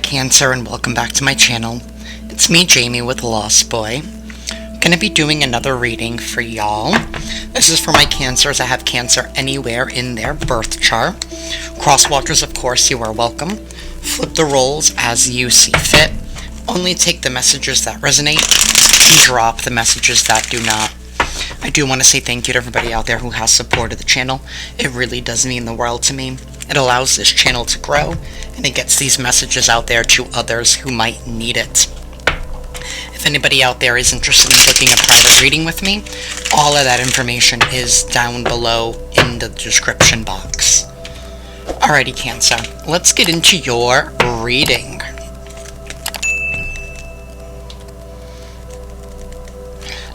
Cancer, and welcome back to my channel. It's me, Jamie, with Lost Boy. Gonna be doing another reading for y'all. This is for my Cancers that have Cancer anywhere in their birth chart. Crosswatchers, of course, you are welcome. Flip the roles as you see fit. Only take the messages that resonate. Drop the messages that do not. I do want to say thank you to everybody out there who has supported the channel. It really does mean the world to me. It allows this channel to grow, and it gets these messages out there to others who might need it. If anybody out there is interested in booking a private reading with me, all of that information is down below in the description box. Alrighty, Cancer, let's get into your reading.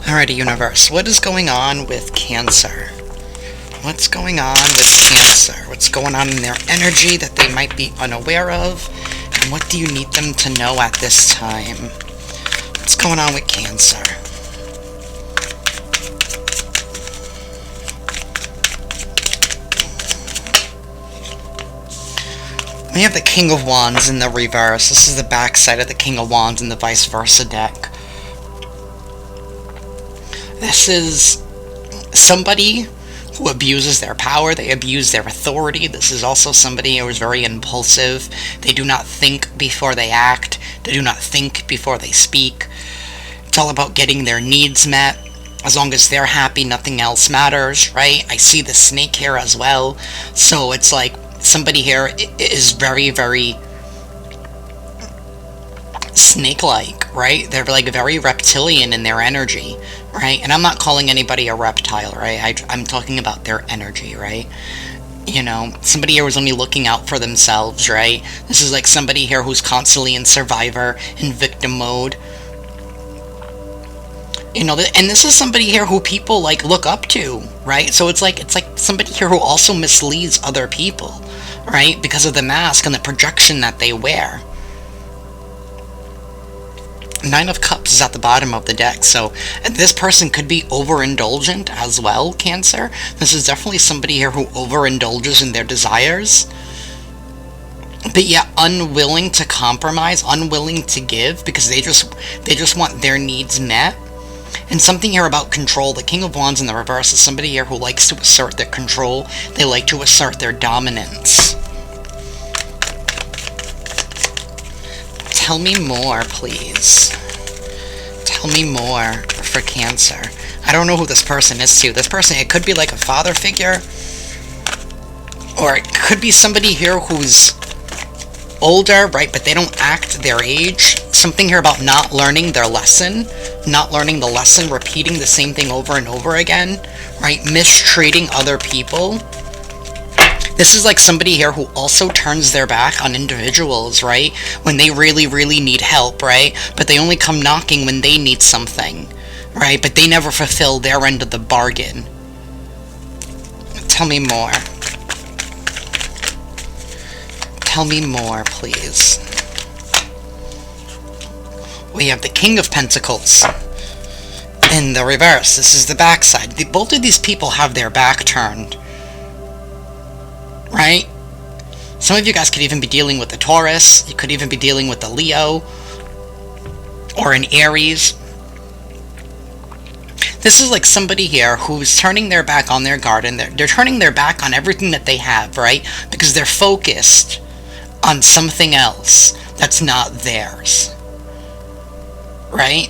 Alrighty, Universe, what is going on with Cancer? What's going on with Cancer? What's going on in their energy that they might be unaware of? And what do you need them to know at this time? What's going on with Cancer? We have the King of Wands in the reverse. This is the back side of the King of Wands in the vice versa deck. This is somebody who abuses their power, they abuse their authority. This is also somebody who is very impulsive. They do not think before they act. They do not think before they speak. It's all about getting their needs met. As long as they're happy, nothing else matters, right? I see the snake here as well. So it's like somebody here is very, very snake-like, right? They're like very reptilian in their energy, right? And I'm not calling anybody a reptile, right? I'm talking about their energy, right? You know, somebody here who's only looking out for themselves, right? This is like somebody here who's constantly in survivor, in victim mode. You know, and this is somebody here who people like look up to, right? So it's like somebody here who also misleads other people, right? Because of the mask and the projection that they wear. Nine of Cups is at the bottom of the deck, so this person could be overindulgent as well, Cancer. This is definitely somebody here who overindulges in their desires, but yet unwilling to compromise, unwilling to give, because they just want their needs met. And something here about control. The King of Wands in the reverse is somebody here who likes to assert their control. They like to assert their dominance. Tell me more, please. Tell me more for Cancer. I don't know who this person is to. This person, it could be like a father figure, or it could be somebody here who's older, right, but they don't act their age. Something here about not learning their lesson, not learning the lesson, repeating the same thing over and over again, right, mistreating other people. This is like somebody here who also turns their back on individuals, right? When they really, really need help, right? But they only come knocking when they need something, right? But they never fulfill their end of the bargain. Tell me more. Tell me more, please. We have the King of Pentacles in the reverse. This is the backside. Both of these people have their back turned, right? Some of you guys could even be dealing with the Taurus. You could even be dealing with the Leo or an Aries. This is like somebody here who's turning their back on their garden. They're turning their back on everything that they have, right? Because they're focused on something else that's not theirs, right?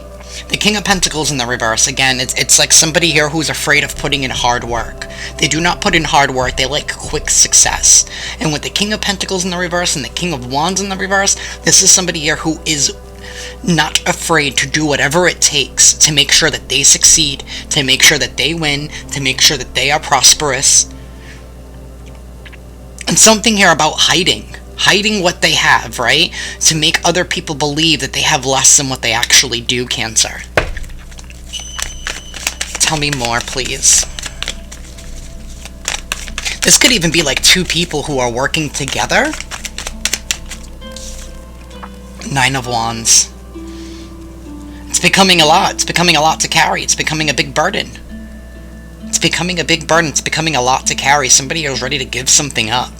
The King of Pentacles in the reverse, again, it's like somebody here who's afraid of putting in hard work. They do not put in hard work, they like quick success. And with the King of Pentacles in the reverse and the King of Wands in the reverse, this is somebody here who is not afraid to do whatever it takes to make sure that they succeed, to make sure that they win, to make sure that they are prosperous. And something here about hiding what they have, right? To make other people believe that they have less than what they actually do, Cancer. Tell me more, please. This could even be like two people who are working together. Nine of Wands. It's becoming a lot. It's becoming a lot to carry. It's becoming a big burden. It's becoming a big burden. It's becoming a lot to carry. Somebody who's ready to give something up.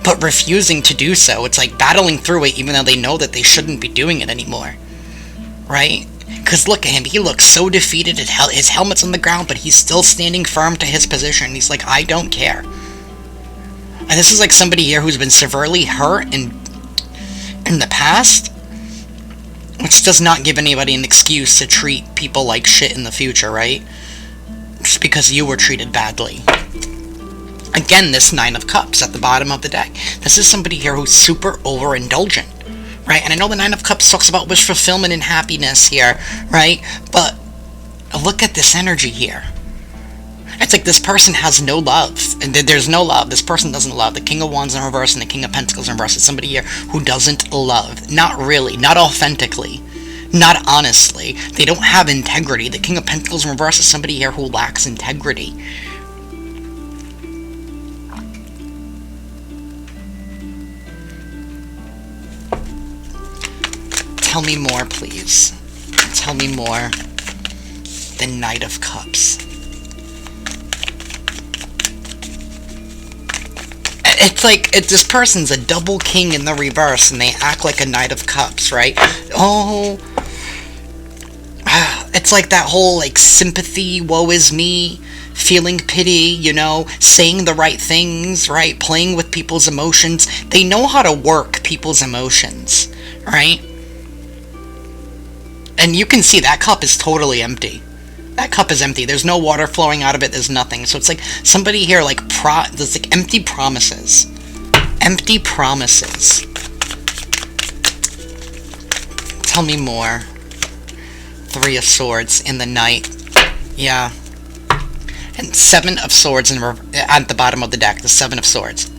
but refusing to do so. It's like battling through it even though they know that they shouldn't be doing it anymore, right? Because look at him, he looks so defeated, his helmet's on the ground, but he's still standing firm to his position. He's like, I don't care. And this is like somebody here who's been severely hurt in the past, which does not give anybody an excuse to treat people like shit in the future, right? Just because you were treated badly. Again, this Nine of Cups at the bottom of the deck. This is somebody here who's super overindulgent, right? And I know the Nine of Cups talks about wish fulfillment and happiness here, right? But look at this energy here. It's like this person has no love. And there's no love. This person doesn't love. The King of Wands in reverse and the King of Pentacles in reverse. It's somebody here who doesn't love. Not really. Not authentically. Not honestly. They don't have integrity. The King of Pentacles in reverse is somebody here who lacks integrity. Tell me more, please. Tell me more. The Knight of Cups. It's like, this person's a double king in the reverse, and they act like a Knight of Cups, right? Oh, it's like that whole, like, sympathy, woe is me, feeling pity, you know, saying the right things, right? Playing with people's emotions. They know how to work people's emotions, right? And you can see that cup is totally empty. That cup is empty. There's no water flowing out of it. There's nothing. So it's like somebody here, like, there's like empty promises. Empty promises. Tell me more. Three of Swords in the Knight. Yeah. And Seven of Swords at the bottom of the deck. The Seven of Swords.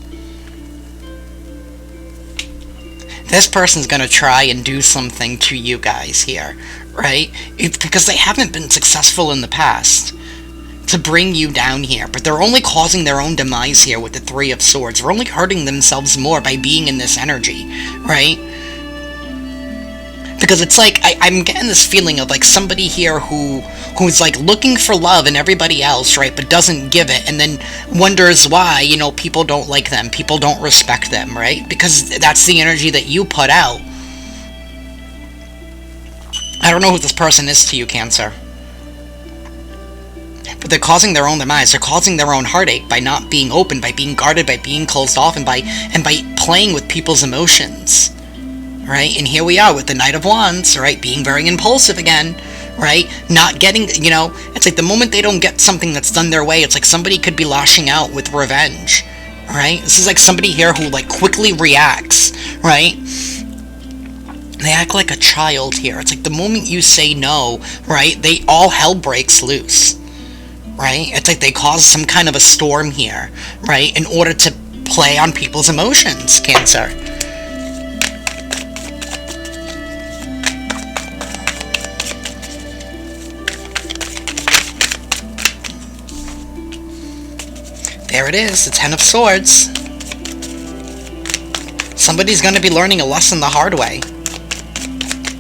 This person's gonna try and do something to you guys here, right? It's because they haven't been successful in the past to bring you down here, but they're only causing their own demise here with the Three of Swords. They're only hurting themselves more by being in this energy, right? Because it's like, I'm getting this feeling of like somebody here who's like looking for love in everybody else, right, but doesn't give it, and then wonders why, you know, people don't like them, people don't respect them, right? Because that's the energy that you put out. I don't know who this person is to you, Cancer. But they're causing their own demise. They're causing their own heartache by not being open, by being guarded, by being closed off, and by playing with people's emotions. Right? And here we are with the Knight of Wands, right? Being very impulsive again, right? Not getting, you know, it's like the moment they don't get something that's done their way, it's like somebody could be lashing out with revenge, right? This is like somebody here who, like, quickly reacts, right? They act like a child here. It's like the moment you say no, right, all hell breaks loose, right? It's like they cause some kind of a storm here, right, in order to play on people's emotions, Cancer. There it is, the Ten of Swords. Somebody's going to be learning a lesson the hard way.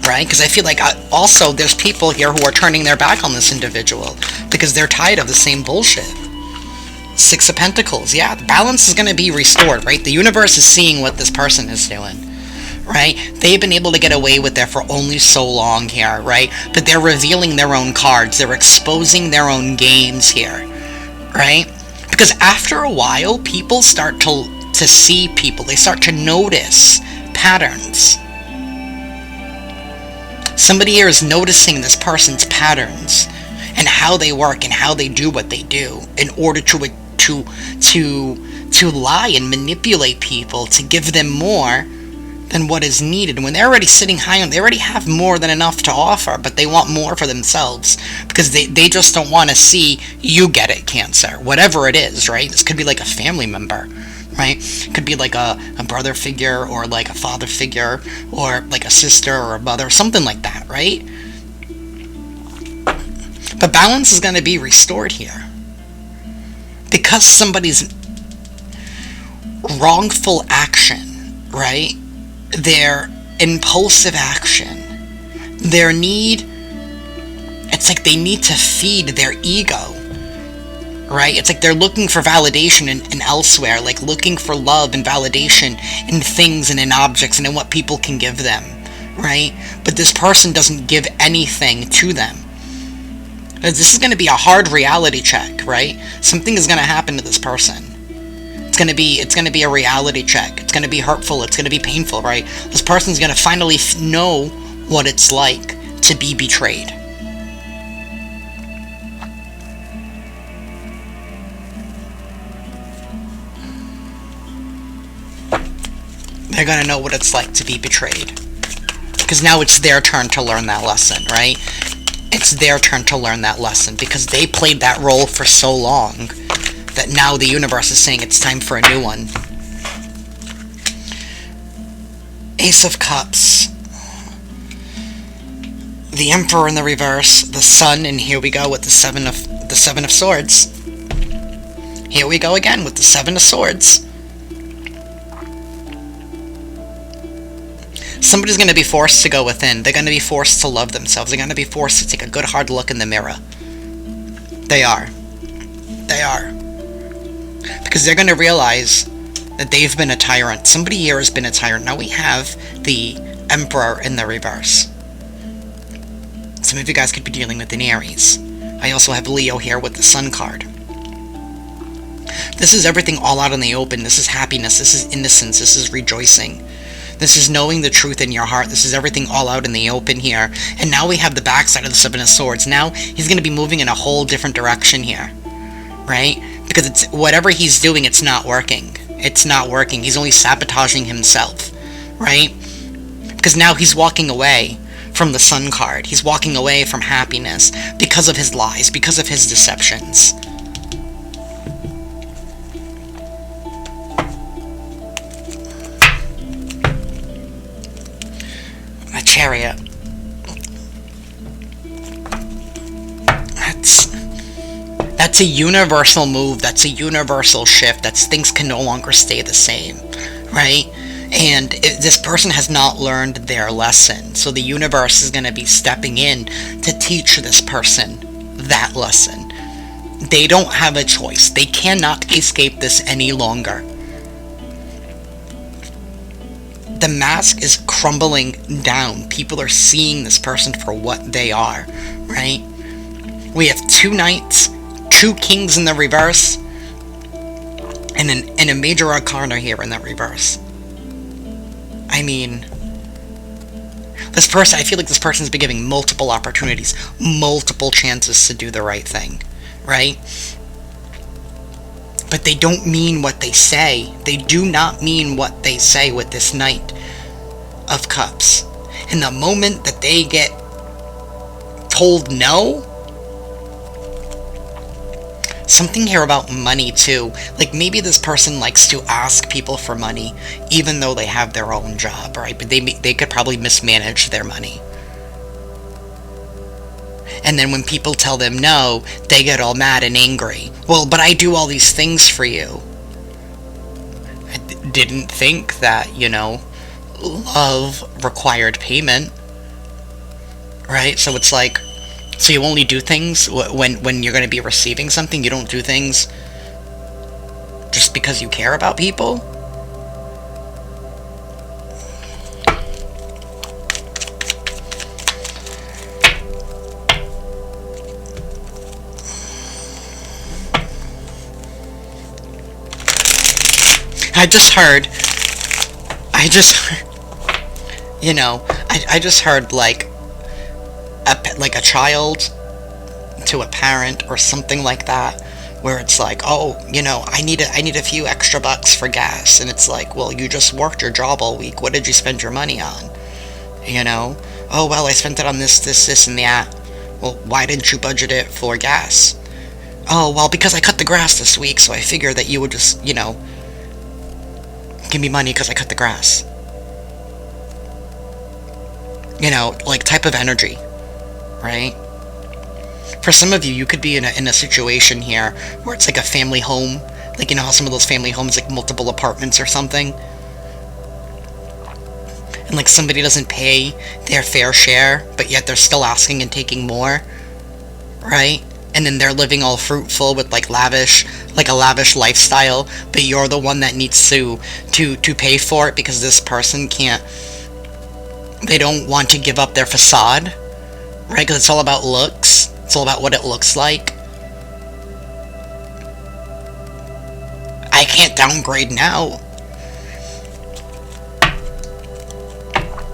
Right? Because I feel like also there's people here who are turning their back on this individual because they're tired of the same bullshit. Six of Pentacles. Yeah, the balance is going to be restored, right? The universe is seeing what this person is doing. Right? They've been able to get away with it for only so long here, right? But they're revealing their own cards. They're exposing their own games here. Right? Because after a while, people start to see people. They start to notice patterns. Somebody here is noticing this person's patterns and how they work and how they do what they do in order to lie and manipulate people to give them more than what is needed. When they're already sitting high on, they already have more than enough to offer, but they want more for themselves because they just don't want to see you get it, Cancer. Whatever it is, right? This could be like a family member, right? It could be like a brother figure or like a father figure or like a sister or a mother, something like that, right? But balance is going to be restored here. Because somebody's wrongful action, right? Their impulsive action, their need, it's like they need to feed their ego, right? It's like they're looking for validation in elsewhere, like looking for love and validation in things and in objects and in what people can give them, right? But this person doesn't give anything to them. This is going to be a hard reality check, right? Something is going to happen to this person. It's going to be a reality check. It's going to be hurtful. It's going to be painful, right? This person's going to finally know what it's like to be betrayed. They're going to know what it's like to be betrayed. Because now it's their turn to learn that lesson, right? It's their turn to learn that lesson because they played that role for so long that now the universe is saying it's time for a new one. Ace of Cups. The Emperor in the reverse, the Sun, and here we go with the Seven of Swords. Here we go again with the Seven of Swords. Somebody's going to be forced to go within. They're going to be forced to love themselves. They're going to be forced to take a good hard look in the mirror. They are. They are. Because they're going to realize that they've been a tyrant. Somebody here has been a tyrant. Now we have the Emperor in the reverse. Some of you guys could be dealing with an Aries. I also have Leo here with the Sun card. This is everything all out in the open. This is happiness. This is innocence. This is rejoicing. This is knowing the truth in your heart. This is everything all out in the open here. And now we have the backside of the Seven of Swords. Now he's going to be moving in a whole different direction here. Right? Because it's whatever he's doing, it's not working. It's not working. He's only sabotaging himself. Right? Because now he's walking away from the Sun card. He's walking away from happiness because of his lies, because of his deceptions. Chariot. That's a universal move. That's a universal shift. Things can no longer stay the same, right? And this person has not learned their lesson. So the universe is going to be stepping in to teach this person that lesson. They don't have a choice. They cannot escape this any longer. The mask is crumbling down. People are seeing this person for what they are, right? We have 2 knights, 2 kings in the reverse, and a major arcana here in the reverse. I mean, this person, I feel like this person's been giving multiple opportunities, multiple chances to do the right thing, right? But they don't mean what they say. They do not mean what they say with this Knight of Cups. And the moment that they get told no, something here about money too. Like maybe this person likes to ask people for money even though they have their own job, right? But they could probably mismanage their money. And then when people tell them no, they get all mad and angry. Well, but I do all these things for you. I didn't think that, love required payment. Right? So it's like, so you only do things when you're going to be receiving something? You don't do things just because you care about people? I just heard, I just heard like a child to a parent or something like that, where it's like, oh, I need a few extra bucks for gas, and it's like, well, you just worked your job all week. What did you spend your money on? Oh, well, I spent it on this, and that. Well, why didn't you budget it for gas? Oh, well, because I cut the grass this week, so I figured that you would just, give me money because I cut the grass. Like type of energy, right? For some of you, you could be in a situation here where it's like a family home. Like, how some of those family homes, like multiple apartments or something. And like somebody doesn't pay their fair share, but yet they're still asking and taking more, right? and then they're living all fruitful with like a lavish lifestyle, but you're the one that needs to pay for it because this person can't, they don't want to give up their facade, right? Because it's all about looks. It's all about what it looks like. I can't downgrade now.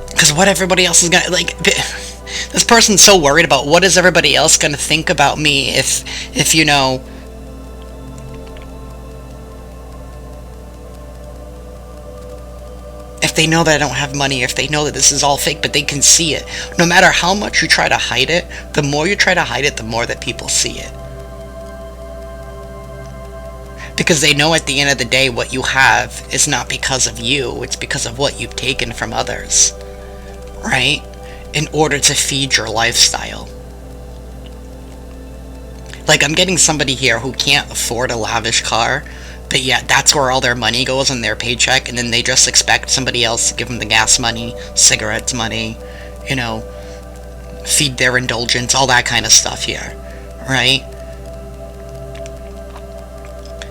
Because what everybody else is gonna, like, this person's so worried about what is everybody else gonna think about me if you know, if they know that I don't have money, if they know that this is all fake, but they can see it. No matter how much you try to hide it, the more you try to hide it, the more that people see it. Because they know at the end of the day what you have is not because of you, it's because of what you've taken from others, right? In order to feed your lifestyle. Like, I'm getting somebody here who can't afford a lavish car, but yet that's where all their money goes in their paycheck, and then they just expect somebody else to give them the gas money, cigarettes money, you know, feed their indulgence, all that kind of stuff here, right?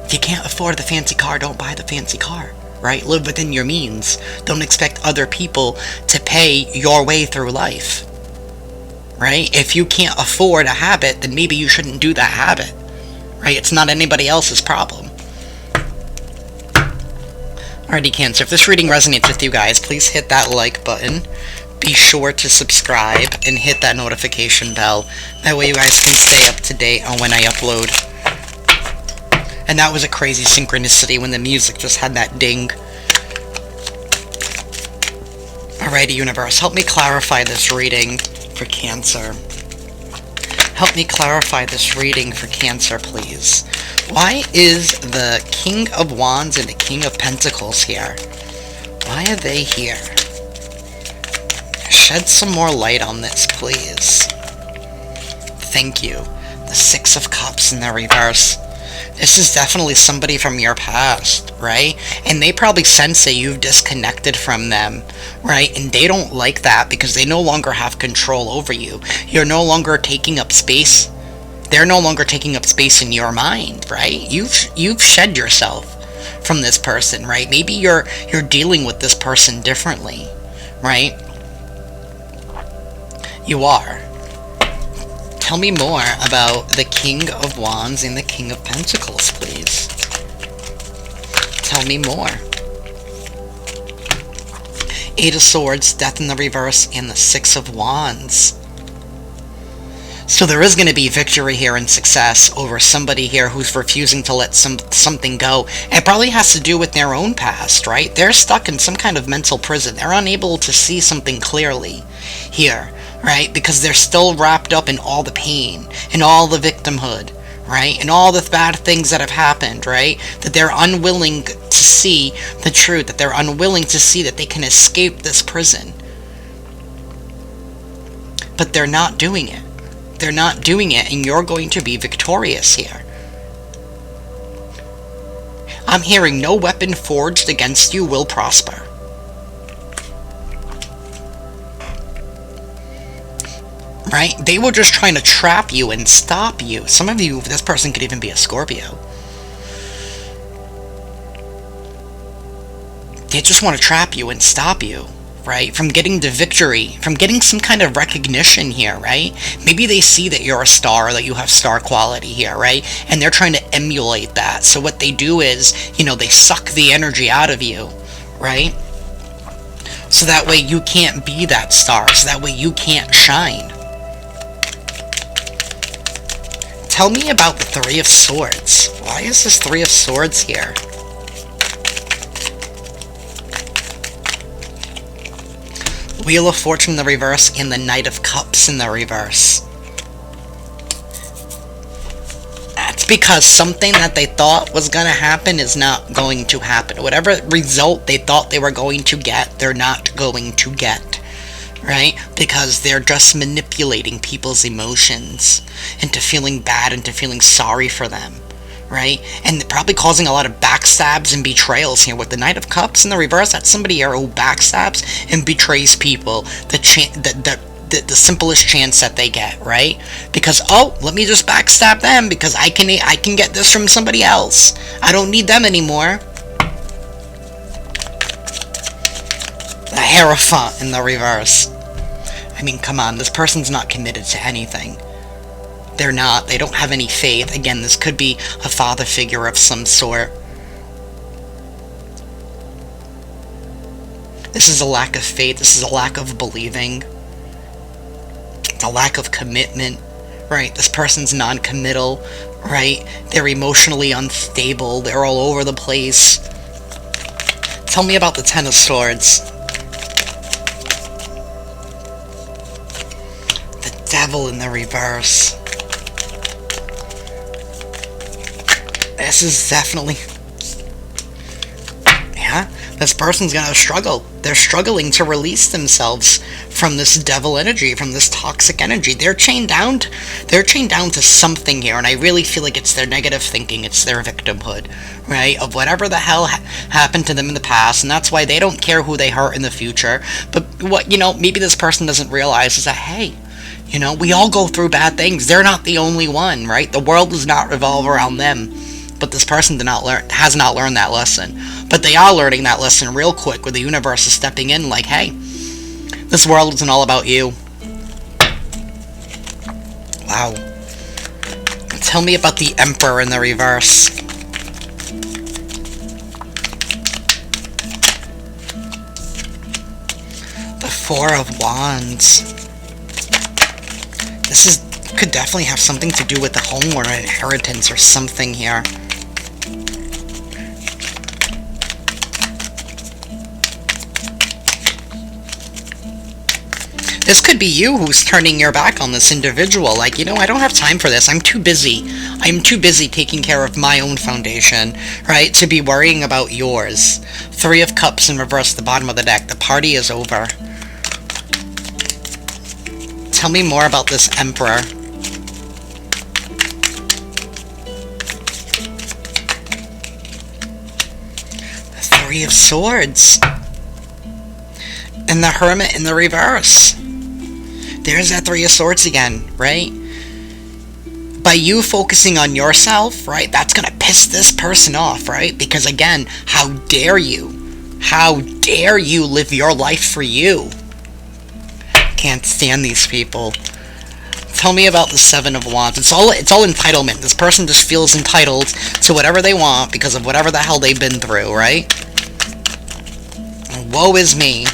If you can't afford the fancy car, don't buy the fancy car, right? Live within your means. Don't expect other people to pay your way through life, right? If you can't afford a habit, then maybe you shouldn't do that habit, right? It's not anybody else's problem. Alrighty, Cancer, if this reading resonates with you guys, please hit that like button. Be sure to subscribe and hit that notification bell. That way you guys can stay up to date on when I upload. And that was a crazy synchronicity when the music just had that ding. Alrighty, universe, help me clarify this reading for Cancer. Help me clarify this reading for Cancer, please. Why is the King of Wands and the King of Pentacles here? Why are they here? Shed some more light on this, please. Thank you. The Six of Cups in the reverse. This is definitely somebody from your past, right? And they probably sense that you've disconnected from them, right? And they don't like that because they no longer have control over you. You're no longer taking up space. They're no longer taking up space in your mind, right? You've shed yourself from this person, right? Maybe you're dealing with this person differently, right? You are. Tell me more about the King of Wands and the King of Pentacles, please. Tell me more. Eight of Swords, Death in the reverse, and the Six of Wands. So there is going to be victory here and success over somebody here who's refusing to let something go. It probably has to do with their own past, right? They're stuck in some kind of mental prison. They're unable to see something clearly here, right? Because they're still wrapped up in all the pain, and all the victimhood, right? And all the bad things that have happened, right? That they're unwilling to see the truth, that they're unwilling to see that they can escape this prison. But they're not doing it. They're not doing it, and you're going to be victorious here. I'm hearing no weapon forged against you will prosper. Right? They were just trying to trap you and stop you. Some of you, this person could even be a Scorpio. They just want to trap you and stop you, right? From getting the victory, from getting some kind of recognition here, right? Maybe they see that you're a star, that you have star quality here, right? And they're trying to emulate that. So what they do is, you know, they suck the energy out of you, right? So that way you can't be that star. So that way you can't shine. Tell me about the Three of Swords. Why is this Three of Swords here? Wheel of Fortune in the reverse and the Knight of Cups in the reverse. That's because something that they thought was going to happen is not going to happen. Whatever result they thought they were going to get, they're not going to get. Right? Because they're just manipulating people's emotions into feeling bad, into feeling sorry for them. Right? And probably causing a lot of backstabs and betrayals here. With the Knight of Cups in the reverse, that's somebody here who backstabs and betrays people. the simplest chance that they get, right? Because, oh, let me just backstab them because I can get this from somebody else. I don't need them anymore. The Hierophant in the reverse. I mean, come on, this person's not committed to anything. They're not. They don't have any faith. Again, this could be a father figure of some sort. This is a lack of faith. This is a lack of believing. It's a lack of commitment, right? This person's non-committal, right? They're emotionally unstable. They're all over the place. Tell me about the Ten of Swords. The Devil in the reverse. This is definitely... Yeah, this person's gonna struggle. They're struggling to release themselves from this devil energy, from this toxic energy. They're chained down to something here, and I really feel like it's their negative thinking, it's their victimhood, right? Of whatever the hell happened to them in the past, and that's why they don't care who they hurt in the future. But what, maybe this person doesn't realize is that, hey, we all go through bad things. They're not the only one, right? The world does not revolve around them. But this person has not learned that lesson. But they are learning that lesson real quick, where the universe is stepping in like, hey, this world isn't all about you. Wow. Tell me about the Emperor in the reverse. The Four of Wands. This could definitely have something to do with the home or inheritance or something here. This could be you who's turning your back on this individual. Like, I don't have time for this. I'm too busy. I'm too busy taking care of my own foundation, right, to be worrying about yours. Three of Cups in reverse, the bottom of the deck. The party is over. Tell me more about this Emperor. The Three of Swords. And the Hermit in the reverse. There's that Three of Swords again, right? By you focusing on yourself, right, that's gonna piss this person off, right? Because again, how dare you? How dare you live your life for you? Can't stand these people. Tell me about the Seven of Wands. It's all entitlement. This person just feels entitled to whatever they want because of whatever the hell they've been through, right? Woe is me.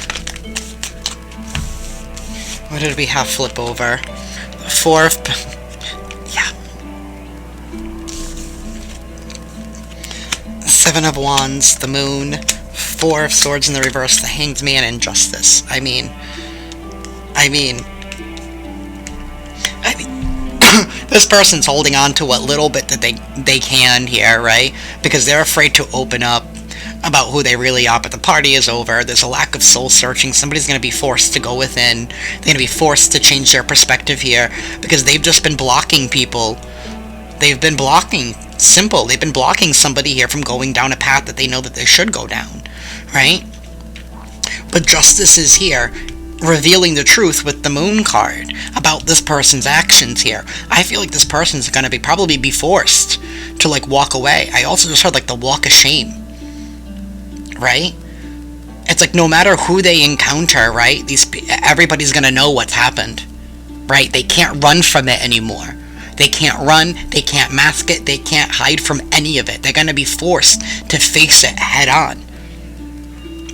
What did we have flip over? Four of... Yeah. Seven of Wands, the Moon. Four of Swords in the reverse, the Hanged Man, and Justice. I mean... this person's holding on to what little bit that they can here, right? Because they're afraid to open up about who they really are, but the party is over. There's a lack of soul searching. Somebody's going to be forced to go within. They're going to be forced to change their perspective here because they've just been blocking people. They've been blocking. Simple. They've been blocking somebody here from going down a path that they know that they should go down, right? But Justice is here, revealing the truth with the Moon card about this person's actions here. I feel like this person's going to probably be forced to, like, walk away. I also just heard, like, the walk of shame. Right? It's like no matter who they encounter, right? Everybody's gonna know what's happened, right? They can't run from it anymore. They can't run. They can't mask it. They can't hide from any of it. They're gonna be forced to face it head on.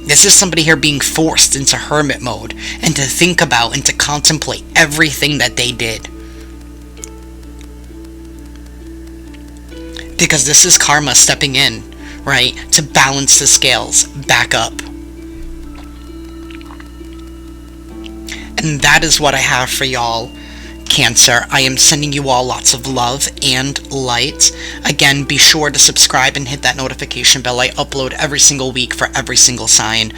This is somebody here being forced into hermit mode and to think about and to contemplate everything that they did. Because this is karma stepping in, right, to balance the scales back up. And that is what I have for y'all, Cancer. I am sending you all lots of love and light. Again, be sure to subscribe and hit that notification bell. I upload every single week for every single sign.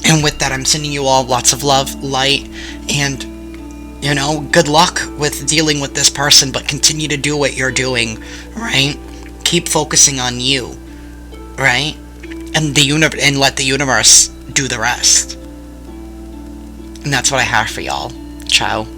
And with that, I'm sending you all lots of love, light, and, good luck with dealing with this person, but continue to do what you're doing, right? Keep focusing on you. Right? And let the universe do the rest. And that's what I have for y'all. Ciao.